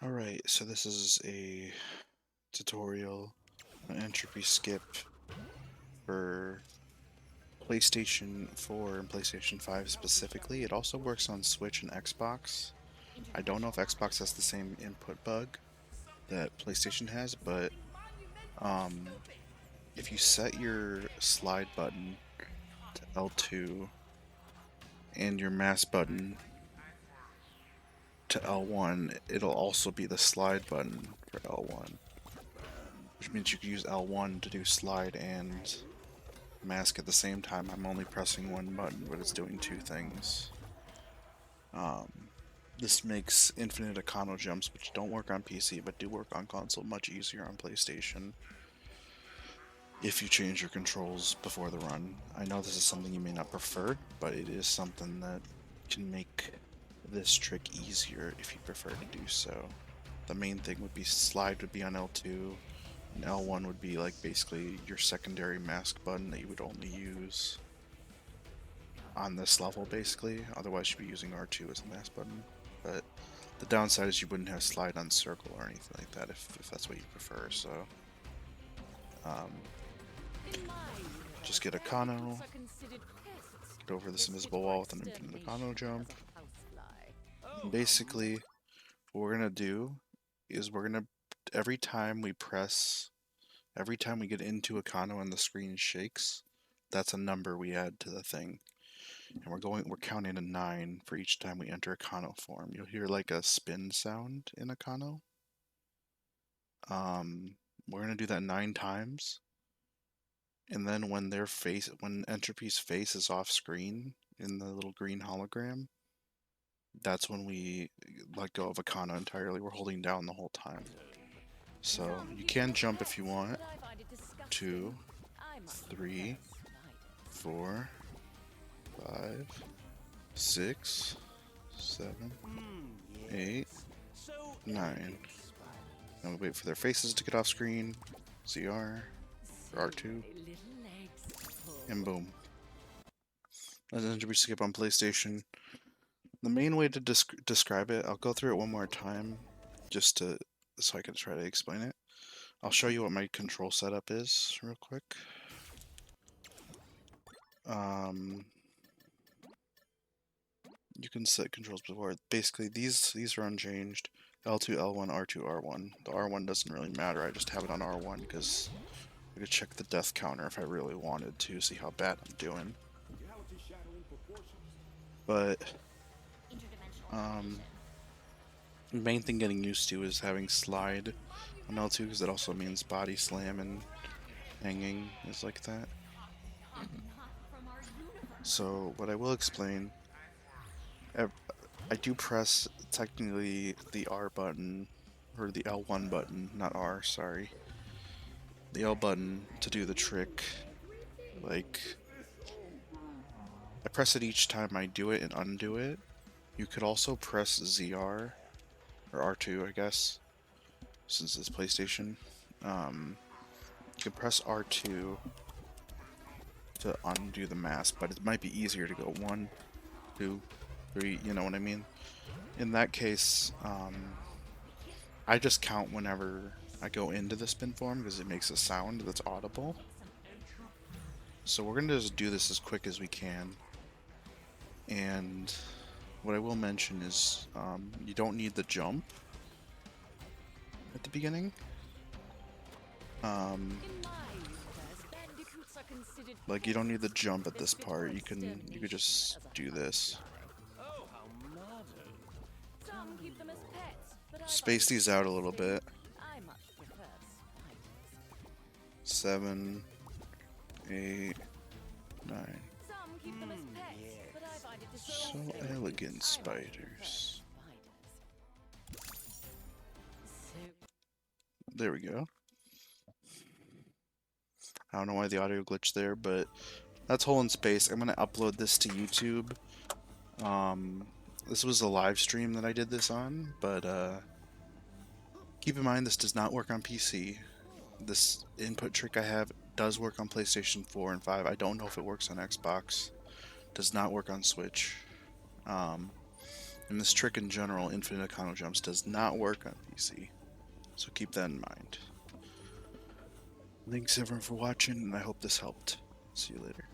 Alright, so this is a tutorial, an entropy skip for PlayStation 4 and PlayStation 5 specifically. It also works on Switch and Xbox. I don't know if Xbox has the same input bug that PlayStation has, but if you set your slide button to L2 and your mass button to L1, it'll also be the slide button for L1, which means you can use L1 to do slide and mask at the same time. I'm only pressing one button, but it's doing two things. This makes infinite econo jumps, which don't work on PC but do work on console, much easier on PlayStation if you change your controls before the run. I know this is something you may not prefer, but it is something that can make this trick easier if you prefer to do so. The main thing would be slide would be on L2, and L1 would be like basically your secondary mask button that you would only use on this level basically. Otherwise you'd be using R2 as a mask button. But the downside is you wouldn't have slide on circle or anything like that if that's what you prefer. So just get a Kano, get over this invisible wall with an infinite Kano jump. And basically what we're gonna do is every time we get into a Kano and the screen shakes, that's a number we add to the thing. And we're counting to 9 for each time we enter a Kano form. You'll hear like a spin sound in a Kano. We're gonna do that 9 times, and then when Entropy's face is off screen in the little green hologram, that's when we let go of a Kano entirely. We're holding down the whole time. So you can jump if you want. 2, 3, 4, 5, 6, 7, 8, 9. And we wait for their faces to get off screen. ZR, R2, and boom. That's an entropy skip on PlayStation. The main way to describe it, I'll go through it one more time, so I can try to explain it. I'll show you what my control setup is real quick. You can set controls before. Basically, these are unchanged. L2, L1, R2, R1. The R1 doesn't really matter. I just have it on R1 because I could check the death counter if I really wanted to, see how bad I'm doing. But the main thing getting used to is having slide on L2 because it also means body slam and hanging is like that. So what I will explain, I do press technically the R button, or the L1 button, not R, sorry. The L button to do the trick. Like, I press it each time I do it and undo it. You could also press ZR, or R2 I guess, since it's PlayStation. You can press R2 to undo the mask, but it might be easier to go 1, 2, 3, you know what I mean? In that case, I just count whenever I go into the spin form because it makes a sound that's audible. So we're going to just do this as quick as we can. And what I will mention is you don't need the jump at the beginning. Like, you don't need the jump at this part. You could just do this. Space these out a little bit. 7, 8, 9. So elegant, spiders. There we go. I don't know why the audio glitched there, but that's Hole in Space. I'm going to upload this to YouTube. This was a live stream that I did this on, but keep in mind this does not work on PC. This input trick I have does work on PlayStation 4 and 5. I don't know if it works on Xbox. Does not work on Switch. And this trick in general, infinite econo jumps, does not work on PC. So keep that in mind. Thanks everyone for watching, and I hope this helped. See you later.